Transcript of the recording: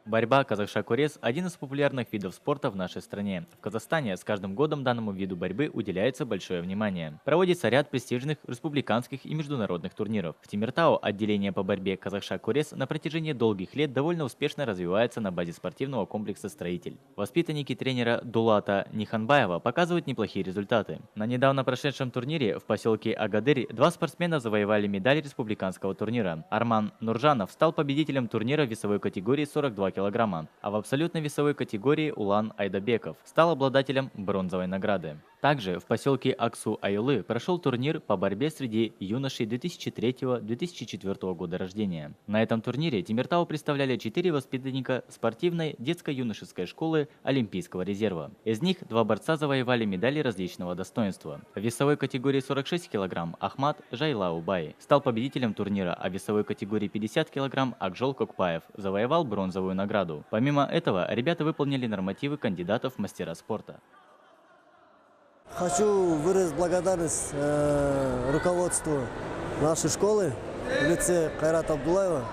Борьба казахша-курес– один из популярных видов спорта в нашей стране. В Казахстане с каждым годом данному виду борьбы уделяется большое внимание. Проводится ряд престижных республиканских и международных турниров. В Темиртау отделение по борьбе казахша-курес на протяжении долгих лет довольно успешно развивается на базе спортивного комплекса «Строитель». Воспитанники тренера Дулата Ниханбаева показывают неплохие результаты. На недавно прошедшем турнире в поселке Агадырь два спортсмена завоевали медаль республиканского турнира. Арман Нуржанов стал победителем турнира в весовой категории 42 килограмма, а в абсолютной весовой категории Улан Айдабеков стал обладателем бронзовой награды. Также в поселке Аксу-Айлы прошел турнир по борьбе среди юношей 2003-2004 года рождения. На этом турнире Темиртау представляли 4 воспитанника спортивной детско-юношеской школы Олимпийского резерва. Из них 2 борца завоевали медали различного достоинства. В весовой категории 46 кг Ахмат Жайлаубай стал победителем турнира, а в весовой категории 50 кг Акжол Кокпаев завоевал бронзовую награду. Помимо этого, ребята выполнили нормативы кандидатов в мастера спорта. Хочу выразить благодарность руководству нашей школы, лице Кайрата Абдулаева.